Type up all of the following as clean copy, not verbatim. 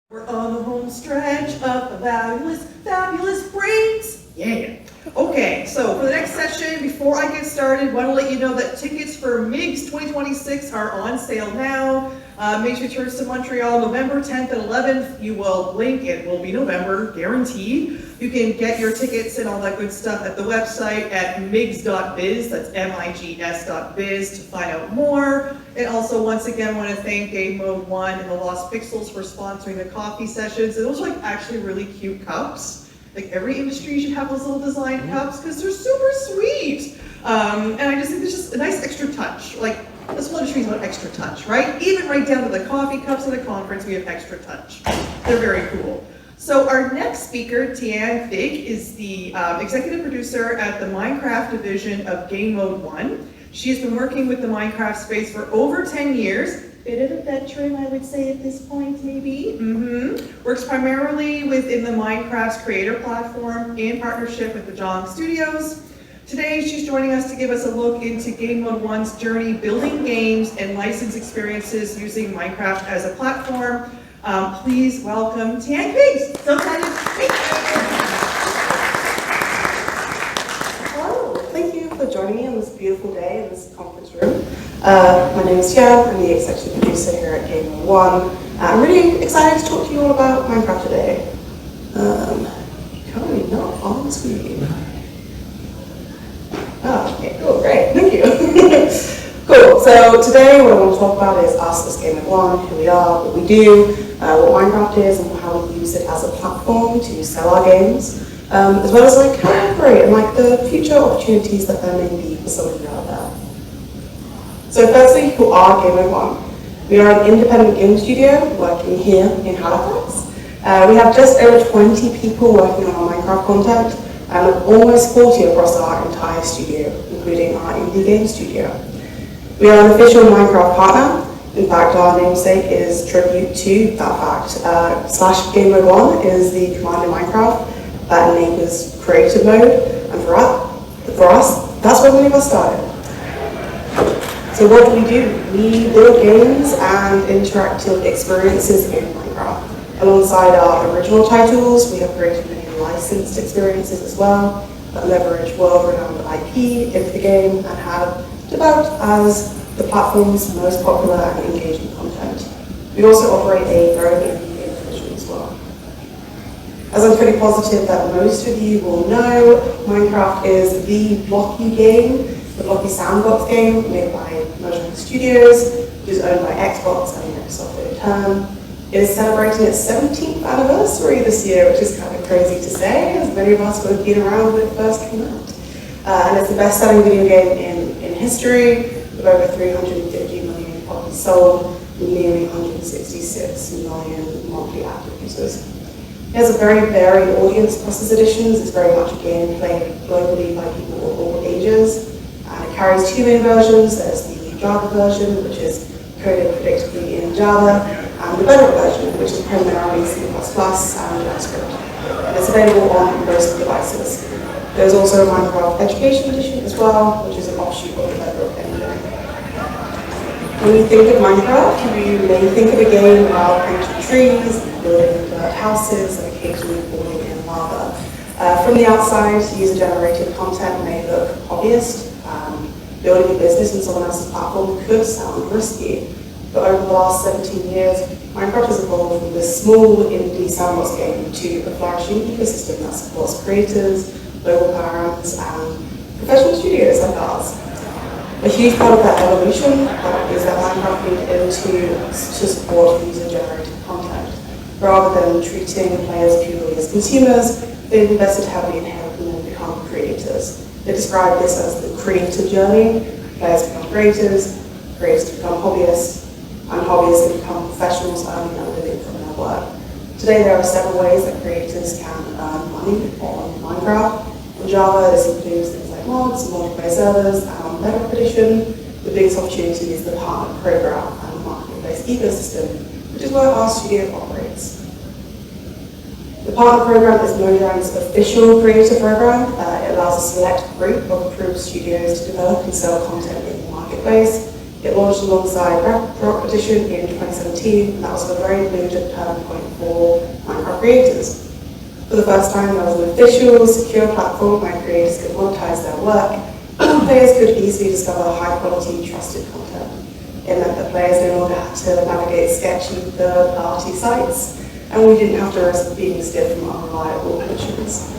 We're on the home stretch of the fabulous brains. Yeah. Okay, so for the next session, before I get started, I want to let you know that tickets for MIGS 2026 are on sale now. Make sure to return to Montreal November 10th and 11th. You will blink, it will be November, guaranteed. You can get your tickets and all that good stuff at the website at migs.biz, that's migs.biz to find out more. And also, once again, I want to thank Gamemode One and the Lost Pixels for sponsoring the coffee sessions. And those are like actually really cute cups. Like every industry should have those little design cups because they're super sweet. And I just think it's just a nice extra touch. Like this whole industry is about extra touch, right? Even right down to the coffee cups at a conference, we have extra touch. They're very cool. So our next speaker, Tian Figg, is the executive producer at the Minecraft division of Gamemode One. She has been working with the Minecraft space for over 10 years. Bit of a veteran, I would say at this point, maybe. Works primarily within the Minecraft's creator platform in partnership with Mojang Studios. Today, she's joining us to give us a look into Gamemode One's journey building games and license experiences using Minecraft as a platform. Please welcome Tian Figg. So excited to meet you. Hello, thank you for joining me on this beautiful day in this conference room. My name is Tian, I'm the executive producer here at Gamemode One. I'm really excited to talk to you all about Minecraft today. Currently not on the screen. Oh, okay, cool, great, thank you. Cool, so today what I want to talk about is us as Gamemode One, who we are, what we do, what Minecraft is, and how we use it as a platform to sell our games, as well as like how we operate and like the future opportunities that there may be for some of you out there. So firstly, who are Gamemode One? We are an independent game studio working here in Halifax. We have just over 20 people working on our Minecraft content, and almost 40 across our entire studio, including our indie game studio. We are an official Minecraft partner. In fact, our namesake is tribute to that fact. /Gamemode One is the command in Minecraft that enables creative mode, and for us, that's where many of us started. So what do? We build games and interactive experiences in Minecraft. Alongside our original titles, we have created many licensed experiences as well that leverage world-renowned IP into the game and have developed as the platform's most popular and engaging content. We also operate a very indie game division as well. As I'm pretty positive that most of you will know, Minecraft is the blocky game, the blocky sandbox game made by Mojang Studios, which is owned by Xbox and Microsoft in turn. It is celebrating its 17th anniversary this year, which is kind of crazy to say, as many of us would have been around when it first came out. And it's the best-selling video game in history, with over 350 million copies sold, and nearly 166 million monthly active users. It has a very varied audience across its editions. It's very much a game played globally by people of all ages. And it carries two main versions. There's the Java version, which is coded predictably in Java, and the Bedrock version, which is primarily C++ and JavaScript. And it's available on most devices. There's also a Minecraft Education Edition as well, which is an offshoot of the Bedrock engine. When you think of Minecraft, you may think of a game about planting trees, building dirt houses, and occasionally falling in lava. From the outside, user-generated content may look obvious. Building a business in someone else's platform could sound risky, but over the last 17 years, Minecraft has evolved from this small indie sandbox game to a flourishing ecosystem that supports creators, global brands, and professional studios like ours. A huge part of that evolution is that Minecraft moved into to support user-generated content. Rather than treating players purely as consumers, they've invested heavily in helping them become creators. They describe this as the creator journey. Players become creators become hobbyists, and hobbyists become professionals earning a living from their work. Today there are several ways that creators can earn money on Minecraft. On Java, this includes things like mods, multiplayer servers, and on Bedrock Edition, the biggest opportunity is the partner program and marketplace ecosystem, which is where our studio operates. The partner program is Mojang's official creator program. It allows a select group of approved studios to develop and sell content in the marketplace. It launched alongside Rock Edition in 2017, and that was a very major turning point for Minecraft creators. For the first time, there was an official, secure platform where creators could monetize their work, and players could easily discover high-quality, trusted content. It meant that players no longer had to navigate sketchy third-party sites, and we didn't have to risk being steered from unreliable options.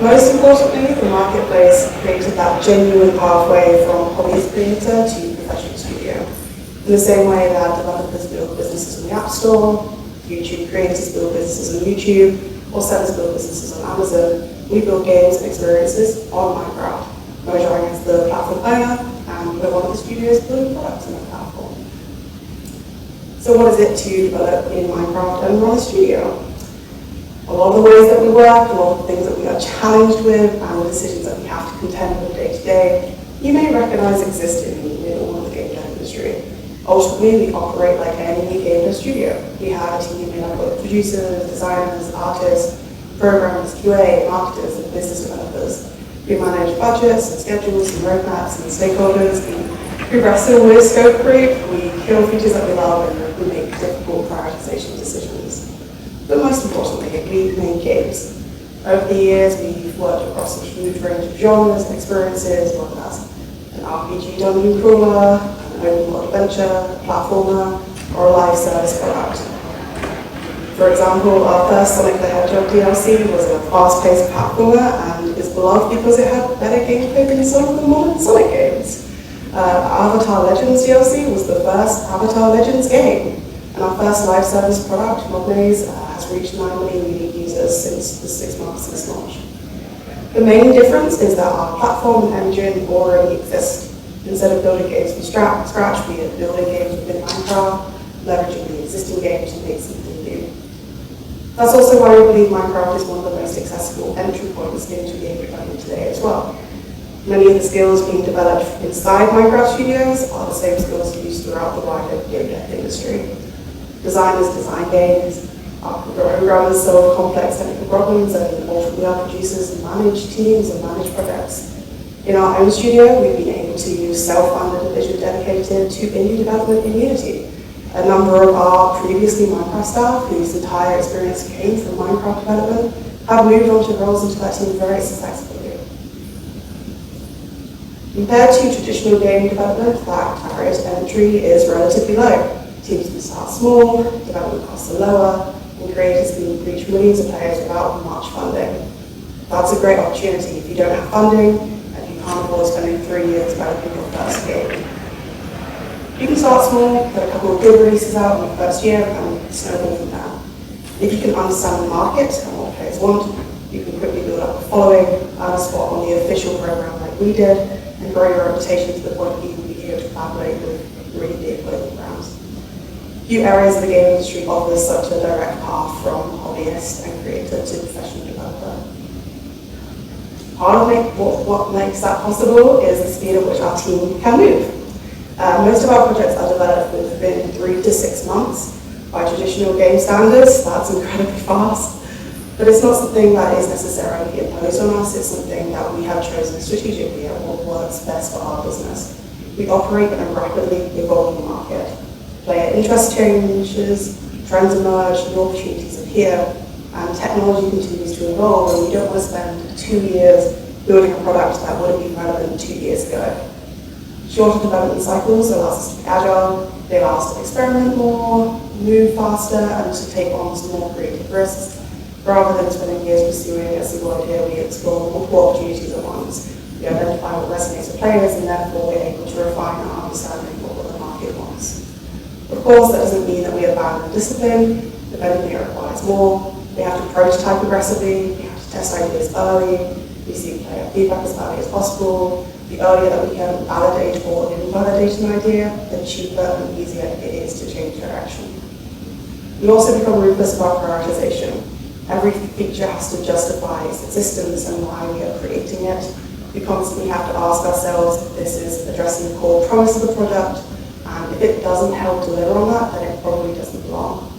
Most importantly, the marketplace created that genuine pathway from hobbyist creator to professional studio. In the same way that developers build businesses on the App Store, YouTube creators build businesses on YouTube, or sellers build businesses on Amazon, we build games and experiences on Minecraft. Mojang is the platform owner, and we're one of the studios building products on the platform. So what is it to develop in Minecraft and run a studio? A lot of the ways that we work, a lot of the things that we are challenged with, and the decisions that we have to contend with day to day, you may recognize exist in all of the game dev industry. Ultimately, we operate like any game dev studio. We have a team made up of producers, designers, artists, programmers, QA, marketers, and business developers. We manage budgets and schedules and roadmaps and stakeholders. We wrestle with scope creep, we kill features that we love, and we make difficult prioritization decisions. But most importantly, we make games. Over the years, we've worked across a huge range of genres and experiences, whether that's an RPG dungeon crawler, an open world adventure, a platformer, or a live service product. For example, our first Sonic the Hedgehog DLC was a fast-paced platformer and is beloved because it had better gameplay than some of the modern Sonic games. Avatar Legends DLC was the first Avatar Legends game, and our first live service product, Modmaze, has reached 9 million unique users since the 6 months since launch. The main difference is that our platform and engine already exist. Instead of building games from scratch, we are building games within Minecraft, leveraging the existing games to make something new. That's also why we believe Minecraft is one of the most accessible entry points into game development today as well. Many of the skills being developed inside Minecraft Studios are the same skills used throughout the wider game dev industry. Designers design games, our programmers solve complex technical problems, and ultimately our producers manage teams and manage projects. In our own studio, we've been able to use self-funded division dedicated to indie development in Unity. A number of our previously Minecraft staff, whose entire experience came from Minecraft development, have moved on to roles into that team very successfully. Compared to traditional game development, that barrier to entry is relatively low. Teams can start small, development costs are lower, and creators can reach millions of players without much funding. That's a great opportunity if you don't have funding and you can't afford spending 3 years developing your first game. You can start small, put a couple of good releases out in the first year, and snowball from there. If you can understand the market and what players want, you can quickly build up a following, earn a spot on the official program like we did, and grow your reputation to the point that you will be here to collaborate with really big global brands. Few areas of the game industry offer such a direct path from hobbyist and creator to professional developer. Part of what makes that possible is the speed at which our team can move. Most of our projects are developed within 3 to 6 months. By traditional game standards, that's incredibly fast. But it's not something that is necessarily imposed on us, it's something that we have chosen strategically and what works best for our business. We operate in a rapidly evolving market. Player interest changes, trends emerge, new opportunities appear, and technology continues to evolve, and we don't want to spend 2 years building a product that would have been relevant 2 years ago. Shorter development cycles allow us to be agile, they allow us to experiment more, move faster, and to take on some more creative risks. Rather than spending years pursuing a single idea, we explore multiple opportunities at once. We identify what resonates with players, and therefore we're able to refine our understanding of what the market wants. Of course, that doesn't mean that we abandon discipline. Development requires more. We have to prototype aggressively, we have to test ideas early, we seek player feedback as early as possible. The earlier that we can validate or invalidate an idea, the cheaper and easier it is to change direction. We also become ruthless about prioritization. Every feature has to justify its existence and why we are creating it. We constantly have to ask ourselves if this is addressing the core promise of the product, and if it doesn't help deliver on that, then it probably doesn't belong.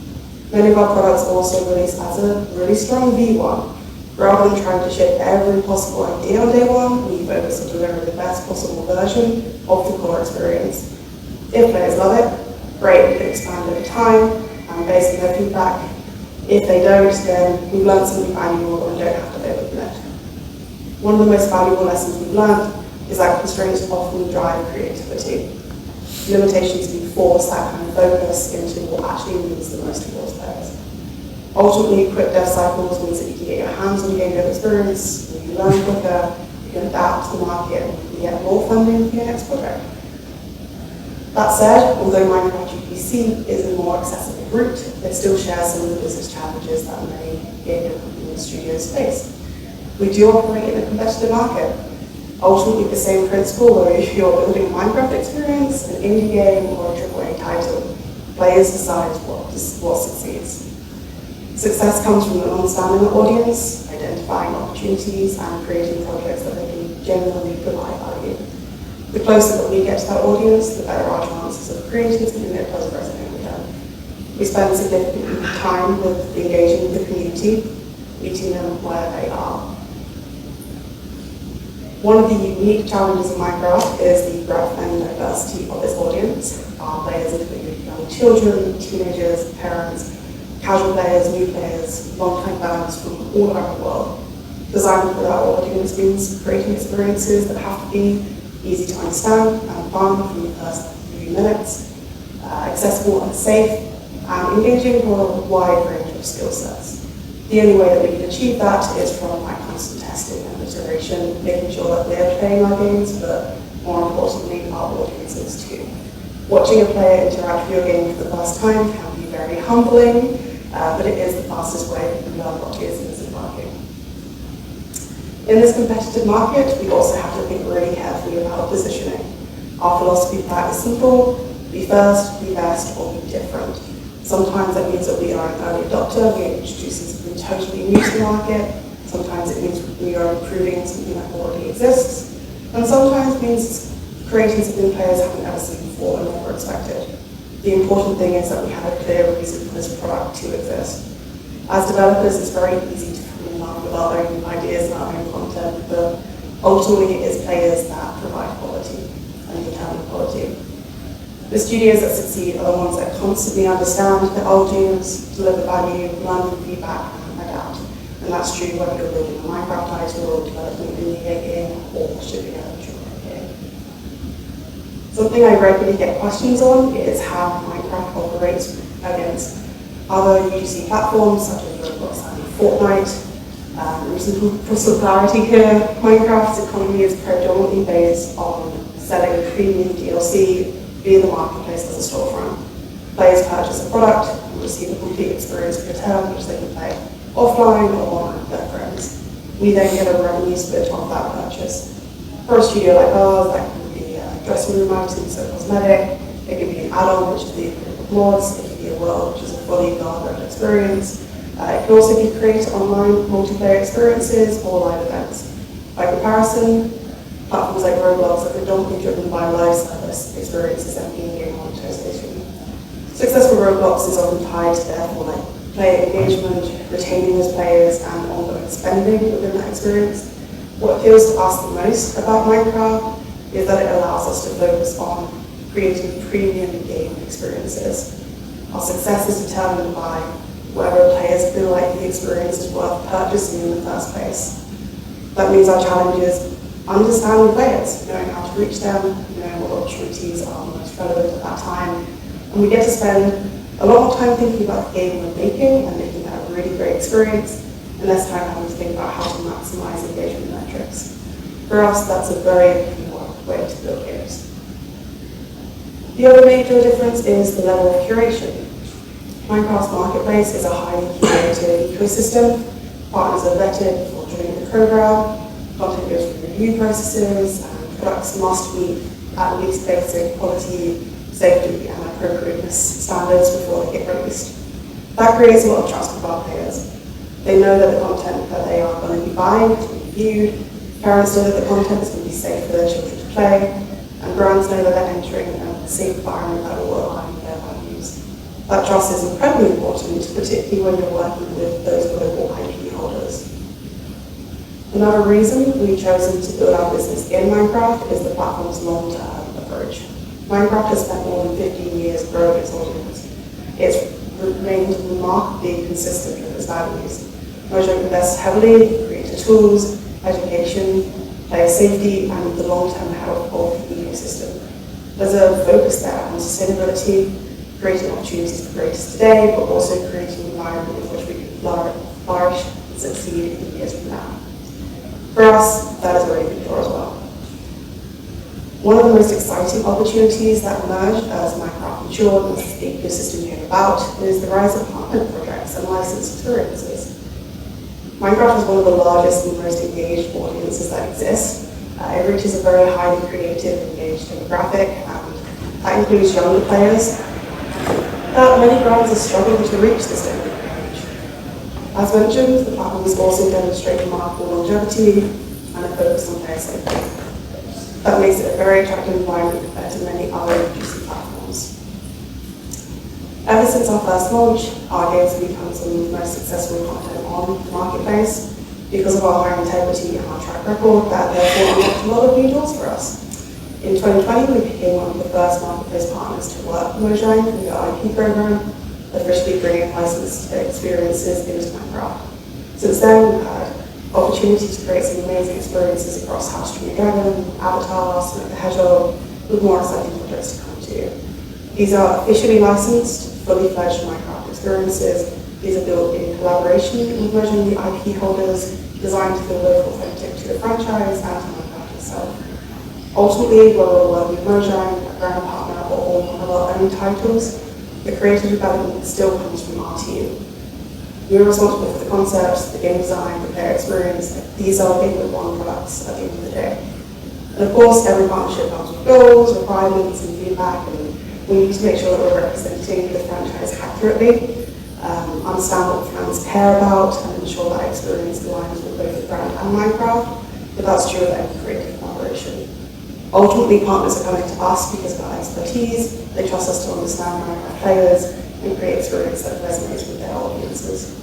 Many of our products also release as a really strong V1. Rather than trying to ship every possible idea on day one, we focus on delivering the best possible version of the core experience. If players love it, great, we can expand over time, and based on their feedback. If they don't, then we've learned something valuable and don't have to overcommit. One of the most valuable lessons we've learned is that constraints often drive creativity. Limitations can force that kind of focus into what actually means the most to those players. Ultimately, quick dev cycles means that you can get your hands on game dev experience, you can learn quicker, you can adapt to the market, and you can get more funding for your next project. That said, although Minecraft UPC is a more accessible route, it still shares some of the business challenges that many game development studios face. We do operate in a competitive market. Ultimately, the same principle, whether you're building a Minecraft experience, an indie game, or a AAA title, players decide what succeeds. Success comes from an understanding the audience, identifying opportunities, and creating projects that they can genuinely provide value. The closer that we get to that audience, the better our chances of creating something that does resonate with them. We spend significant time with engaging with the community, meeting them where they are. One of the unique challenges of Minecraft is the breadth and diversity of its audience. Our players include young children, teenagers, parents, casual players, new players, long-time fans from all around the world. Designing for our audience means creating experiences that have to be easy to understand and fun from the first few minutes, accessible and safe, and engaging for a wide range of skill sets. The only way that we can achieve that is from constant testing and iteration, making sure that we're playing our games, but more importantly, our audiences too. Watching a player interact with your game for the first time can be very humbling, but it is the fastest way to learn what is and isn't working. In this competitive market, we also have to think really carefully about positioning. Our philosophy for that is simple: be first, be best, or be different. Sometimes that means that we are an early adopter, we are introducing something totally new to the market. Sometimes it means we are improving something that already exists. And sometimes it means creating something players haven't ever seen before and never expected. The important thing is that we have a clear reason for this product to exist. As developers, it's very easy to fall in love with our own ideas and our own content, but ultimately it is players that provide quality and determine quality. The studios that succeed are the ones that constantly understand their audience, deliver value, learn from feedback, and adapt. And that's true whether you're building a Minecraft title, developing an indie game, or shipping a AAA game. Something I regularly get questions on is how Minecraft operates against other UGC platforms such as Dreamworks and Fortnite. For some clarity here, Minecraft's economy is predominantly based on selling premium DLC via the marketplace as a storefront. Players purchase a product and receive a complete experience in return, which they can play offline or online with their friends. We then get a revenue split off that purchase. For a studio like ours, that can be dressing room items, so cosmetic. It can be an add-on, which is the equivalent of mods. It can be a world, which is a fully garden experience. It can also be create online multiplayer experiences or live events. By comparison, platforms like Roblox are predominantly driven by live service experiences and in-game monetization. Success for Roblox is often tied to therefore player engagement, retaining those players, and ongoing spending within that experience. What appeals to us the most about Minecraft is that it allows us to focus on creating premium game experiences. Our success is determined by whether players feel like the experience is worth purchasing in the first place. That means our challenge is understanding players, knowing how to reach them, knowing what opportunities are most relevant at that time. And we get to spend a lot more time thinking about the game we're making and making that a really great experience, and less time having to think about how to maximize engagement metrics. For us, that's a very important way to build games. The other major difference is the level of curation. Minecraft's marketplace is a highly curated ecosystem. Partners are vetted before joining the program. Content goes through review processes, and products must meet at least basic quality, safety, and appropriateness standards before they get released. That creates a lot of trust with our players. They know that the content that they are going to be buying is being viewed, parents know that the content is going to be safe for their children to play, and brands know that they're entering a safe environment that will align with their values. That trust is incredibly important, particularly when you're working with those global IP holders. Another reason we've chosen to build our business in Minecraft is the platform's long-term approach. Minecraft has spent more than 15 years growing its audience. It's remained remarkably consistent with its values. Mojang invests heavily in creator tools, education, player safety, and the long-term health of the ecosystem. There's a focus there on sustainability, creating opportunities for creators today, but also creating an environment in which we can flourish and succeed in years from now. For us, that is a really big door as well. One of the most exciting opportunities that emerged as Minecraft matured and this ecosystem came about is the rise of partner projects and licensed experiences. Minecraft is one of the largest and most engaged audiences that exists. It reaches a very highly creative, engaged demographic, and that includes younger players. Many brands are struggling to reach this demographic age. As mentioned, the platform has also demonstrated remarkable longevity and a focus on player safety. That makes it a very attractive environment compared to many other UGC platforms. Ever since our first launch, our games have become some of the most successful content on the marketplace because of our high integrity and our track record that therefore unlocked a lot of new doors for us. In 2020, we became one of the first marketplace partners to work with Mojang through the IP program, officially bringing licensed experiences into Minecraft. Since then, we've had opportunities to create some amazing experiences across How to Train Your Dragon, Avatar, Sonic the Hedgehog, with more exciting projects to come too. These are officially licensed, fully fledged Minecraft experiences. These are built in collaboration with Mojang, the IP holders, designed to feel both authentic to the franchise and to Minecraft itself. Ultimately, whether we're working with Mojang, a brand partner, or one of our own titles, the creative development still comes from our team. We're responsible for the concepts, the game design, the player experience. These are Gamemode One products at the end of the day. And of course, every partnership comes with goals, requirements, and feedback, and we need to make sure that we're representing the franchise accurately, understand what fans care about, and ensure that experience aligns with both the brand and Minecraft, but that's true of any creative collaboration. Ultimately, partners are coming to us because of our expertise. They trust us to understand Minecraft players and create experience that resonates with their audiences.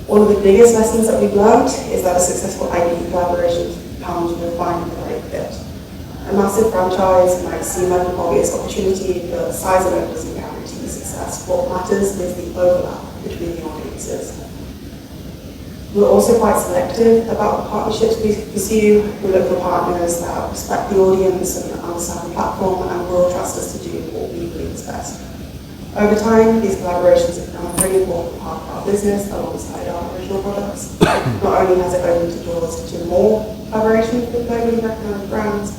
One of the biggest lessons that we've learned is that a successful IP collaboration comes with finding the right fit. A massive franchise might seem like an obvious opportunity, but size alone doesn't guarantee success. What matters is the overlap between the audiences. We're also quite selective about the partnerships we pursue. We look for partners that respect the audience and understand the platform and will trust us to do what we believe is best. Over time, these collaborations have become a really important part of our business alongside our original products. Not only has it opened the doors to more collaborations with globally recognized brands,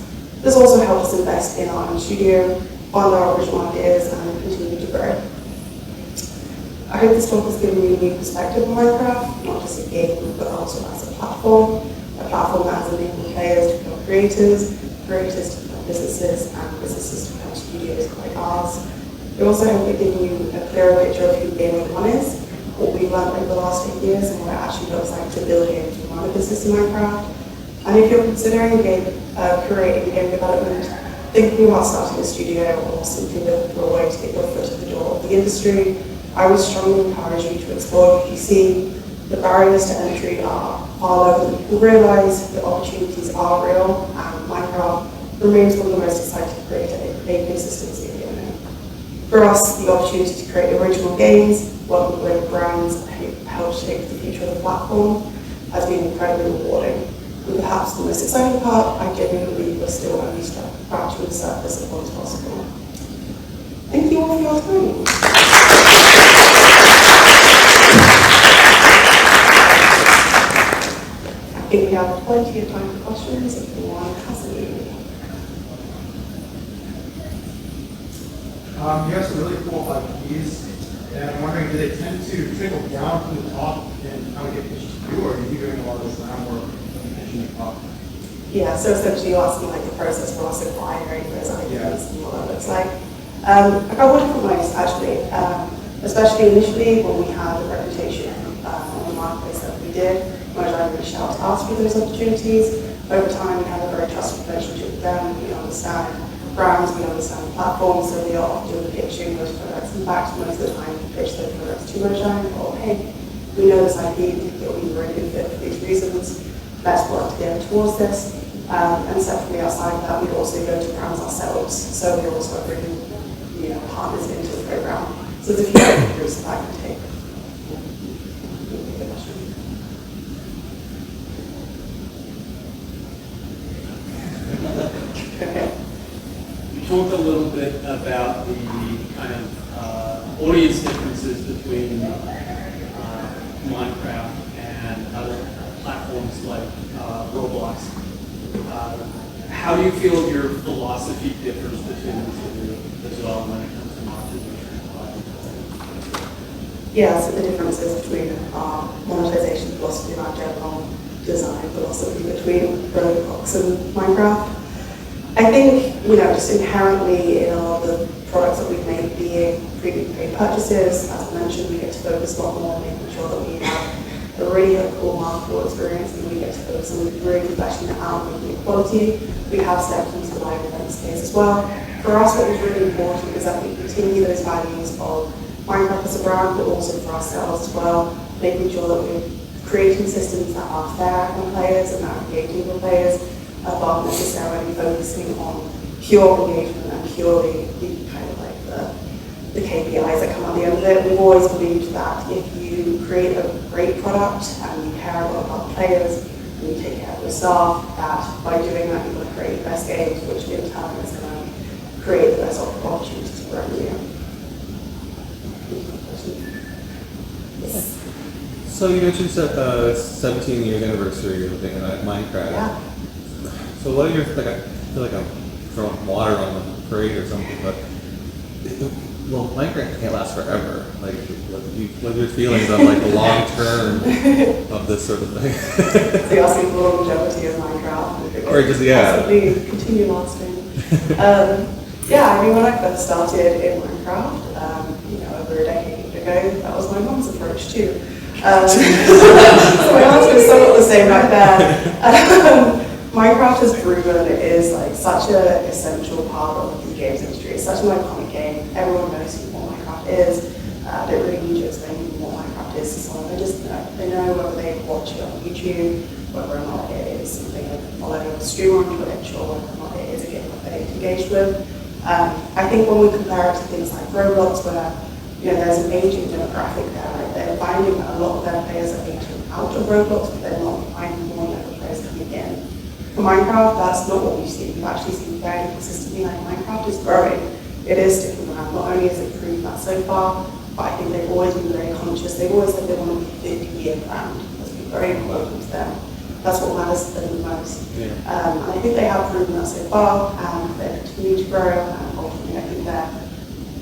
this also helps us invest in our own studio, fund our original ideas, and continue to grow. I hope this talk has given you a new perspective on Minecraft, not just a game, but also as a platform that has enabled players to become creators, creators to become businesses, and businesses to become studios like ours. We also hope it gives you a clearer picture of who Gamemode One is, what we've learned over the last 8 years, and what it actually looks like to build games and run a business in Minecraft. And if you're considering creating game development, thinking about starting a studio, or simply looking for a way to get your foot in the door of the industry, I would strongly encourage you to explore UGC. The barriers to entry are lower than people realize, the opportunities are real, and Minecraft remains one of the most exciting creative ecosystems in the internet. For us, the opportunity to create original games, work with great brands, and help shape the future of the platform has been incredibly rewarding. And perhaps the most exciting part, I genuinely believe we're still only scratching the surface of what's possible. Thank you all for your time. I think we have plenty of time for questions if anyone has any. You have some really cool IPs, and I'm wondering, do they tend to trickle down from the top and how to get pitched to you, or are you doing a lot of this groundwork and pitching it up? Yeah, so essentially you're asking like the process for us acquiring those IPs and what that looks like. A couple of different ways actually, especially initially when we had a reputation on the marketplace that we did, Mojang reached out to us for those opportunities. Over time we have a very trusted relationship with them, we understand brands, we understand the platform, so we are often pitching those products. In fact, most of the time we pitch those products to Mojang, or hey, we know this IP, we think it would be a very good fit for these reasons. Let's work together towards this. And separately outside of that, we'd also go to brands ourselves. So we're also bringing partners into the program. So there's a few different routes that I can take. You talked a little bit about the kind of audience differences between Minecraft and other platforms like Roblox. How do you feel your philosophy differs between the two as well when it comes to monetization? Yeah, so the differences between our monetization philosophy and our general design philosophy between Roblox and Minecraft. I think, just inherently in all the products that we've made being premium paid purchases, as I mentioned, we get to focus a lot more on making sure that we have a really cool marketable experience and we get to focus on really fleshing it out and making quality. We have stepped into the live event space as well. For us, what was really important is that we continue those values of Minecraft as a brand, but also for ourselves as well, making sure that we're creating systems that are fair on players and that are engaging with players, above necessarily focusing on pure engagement and purely the kind of like the KPIs that come at the end of it. We've always believed that if you create a great product and you care a lot about the players and you take care of the staff, that by doing that you're going to create the best games, which in turn is going to create the best opportunities for revenue. So you mentioned 17 years anniversary of being at Minecraft. Yeah. So what are your, I feel like I'm throwing water on the parade or something, but well, Minecraft can't last forever. Like, what are your feelings on like the long term of this sort of thing? So you're asking for longevity of Minecraft? Or just, yeah. Possibly continue lasting. Yeah, I mean, when I first started in Minecraft, over a decade ago, that was my mum's approach too. So my answer was somewhat the same back then. Minecraft has proven it is like such an essential part of the games industry. It's such an iconic game. Everyone knows what Minecraft is. They don't really need to explain what Minecraft is to someone. They know whether they watch it on YouTube, whether or not it is something they follow a streamer on Twitch, or whether or not it is a game that they engage with. I think when we compare it to things like Roblox, where there's an aging demographic there, right? They're finding that a lot of their players are aging out of Roblox, but they're not finding more younger players coming in. For Minecraft, that's not what we've seen. We've actually seen very consistently that Minecraft is growing. It is sticking around. Not only has it proved that so far, but I think they've always been very conscious. They've always said they want to be 50-year brand. That's been very important to them. That's what matters to them the most. Yeah. And I think they have proven that so far, and they continue to grow. And ultimately, I think their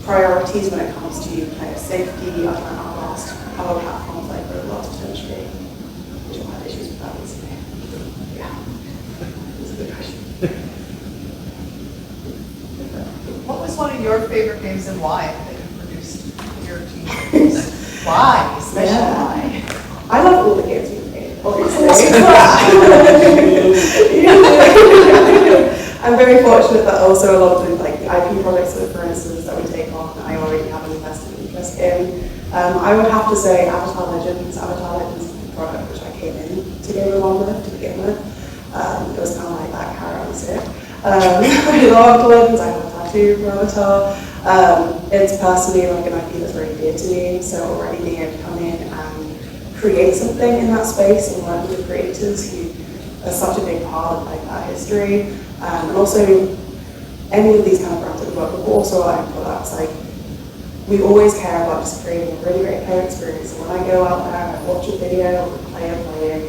priorities when it comes to player safety are trying to outlast other platforms like Roblox potentially, which will have issues with that recently. Yeah. What was one of your favorite games and why that you produced your team? Why? Especially why? I love all the games we've made, obviously. I'm very fortunate that also a lot of the IP projects, for instance, that we take on, I already have an invested interest in. I would have to say Avatar Legends. Avatar Legends is the product which I came in to Gamemode One to begin with. It was kind of like that carrot on the stick. I love Legends. I have a tattoo for Avatar. It's personally like an IP that's very dear to me, so already being able to come in and create something in that space and work with the creators who are such a big part of that history, and also any of these kind of brands that we work with, but also our own products. We always care about just creating a really great player experience. And when I go out there and I watch a video of a player playing,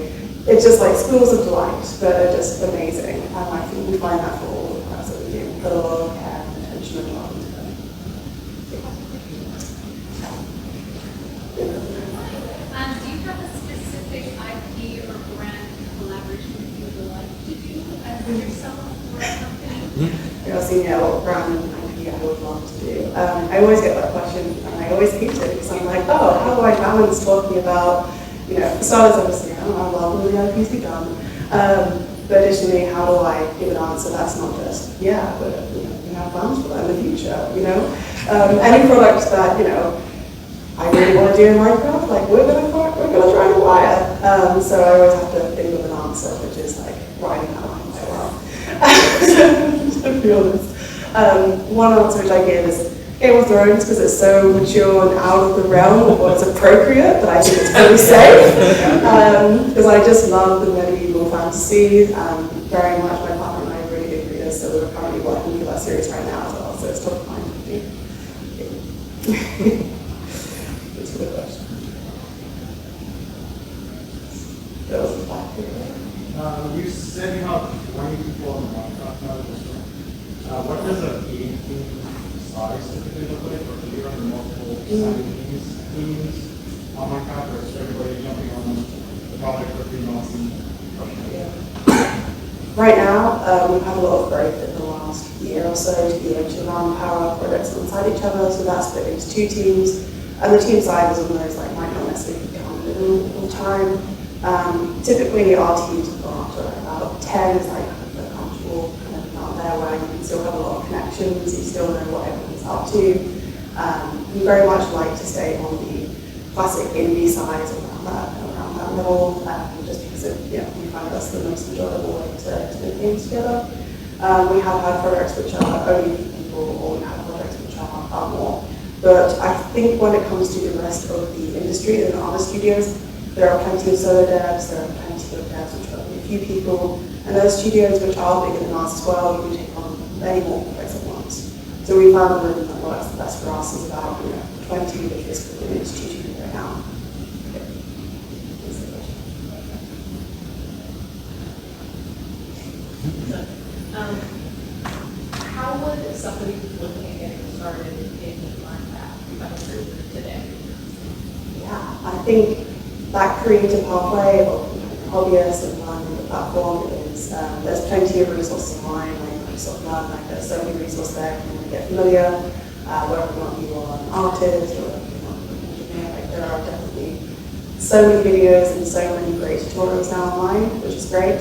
it's just like schools of delight that are just amazing. And I think we find that for all the products that we do. We put a lot of care and attention and love into them. Do you have a specific IP or brand collaboration that you would like to do as yourself or a company? I've seen a lot of brand and IP I would love to do. I always get that question and I always hate it because I'm like, oh, how do I balance talking about, for starters, obviously, I love all the IPs we've done. But additionally, how do I give an answer that's not just, but we have plans for that in the future, Any product that, I really want to do in Minecraft, we're gonna try and acquire. So I always have to think of an answer, which is like riding that line quite well. To be honest. One answer which I give is Game of Thrones, because it's so mature and out of the realm of what's appropriate, but I think it's pretty safe. Because I just love the medieval fantasy. Very much my partner and I are really big readers, so we're currently working through that series right now as well, so it's top of mind for me. That's a good question. That was a fact. You said you have 20 people on the Minecraft side of the store. What does a game team size typically look like? Or do you run multiple teams on Minecraft, or is everybody jumping on the project for 3 months and crushing it? Right now, we've had a lot of growth in the last year or so to be able to run power projects alongside each other, so that's split into 2 teams. And the team sizes on those might not necessarily become all the time. Typically, our teams have gone up to about 10 is like the comfortable kind of out there where you can still have a lot of connections, you still know what everyone's up to. We very much like to stay on the classic indie side around that level, just because we find that's the most enjoyable way to make games together. We have had projects which are only for people, or we have projects which are far more. But I think when it comes to the rest of the industry and other studios, there are plenty of solo devs, there are plenty of devs which are only a few people, and those studios which are bigger than us as well, you can take on many more projects at once. So we found the room that works the best for us is about 20, which is within its studio right now. How would somebody looking at getting started in Minecraft become a creator today? Yeah, I think that creative pathway of hobbyists and learning the platform is, there's plenty of resources online, like Microsoft Learn, like there's so many resources there if you want to get familiar, whether or not you are an artist or whether you're not an engineer, like there are definitely so many videos and so many great tutorials now online, which is great.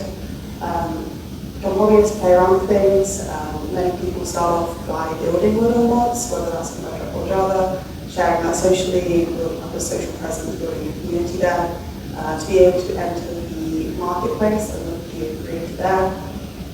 Become hobbyists, play around with things. Many people start off by building little mods, whether that's in Mojang or Java, sharing that socially, building up a social presence, building a community there, to be able to enter the marketplace and be a creator there.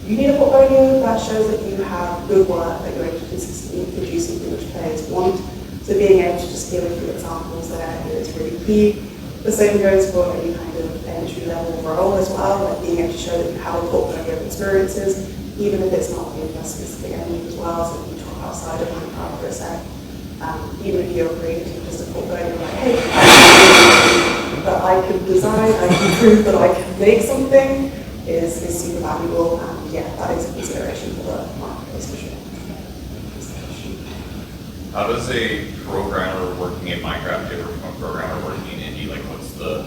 You need a portfolio that shows that you have good work, that you're able to consistently produce something which players want. So being able to just give a few examples there is really key. The same goes for any kind of entry-level role as well, like being able to show that you have a portfolio of experiences, even if it's not in a specific area as well, so you talk outside of Minecraft for a sec. Even if you're creating just a portfolio like, hey, that I can design, I can prove that I can make something is super valuable, and yeah, that is a consideration for the marketplace for sure. How does a programmer working in Minecraft differ from a programmer working in Indie? Like, what's the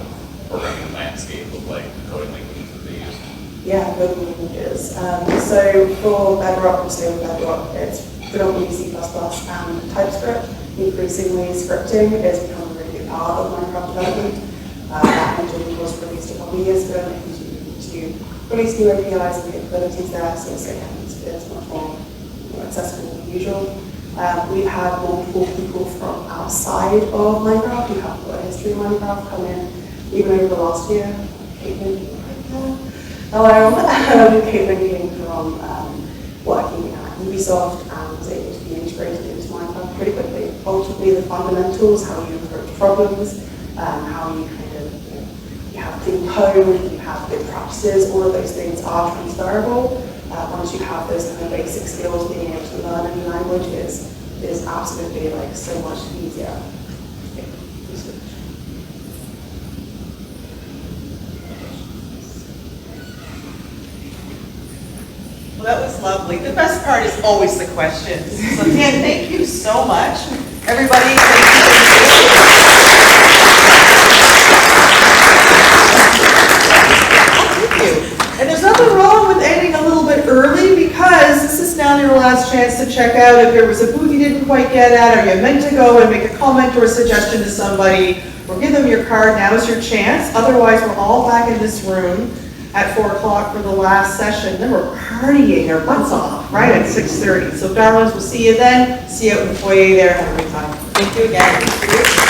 programming landscape look like, coding languages that they use? Yeah, good languages. So for Bedrock, we'll stay with Bedrock, it's predominantly C++ and TypeScript. Increasingly, scripting is becoming a really big part of Minecraft development. That engine was released a couple of years ago, and it continues to release new APIs and capabilities there, so it's much more accessible than usual. We've had multiple people from outside of Minecraft who have got a history of Minecraft come in, even over the last year. Caitlin, hello. Caitlin came from working at Ubisoft and was able to be integrated into Minecraft pretty quickly. Ultimately, the fundamentals, how you approach problems, how you kind of, you have clean code, you have good practices, all of those things are transferable. Once you have those kind of basic skills, being able to learn a new language is absolutely like so much easier. Well, that was lovely. The best part is always the questions. So Tian, thank you so much. Everybody, thank you. And there's nothing wrong with ending a little bit early, because this is now your last chance to check out if there was a booth you didn't quite get at, or you meant to go and make a comment or a suggestion to somebody, or give them your card. Now's your chance. Otherwise, we're all back in this room at 4 o'clock for the last session. Then we're partying our butts off, right, at 6:30. So darlings, we'll see you then. See you out in the foyer there. Have a great time. Thank you again.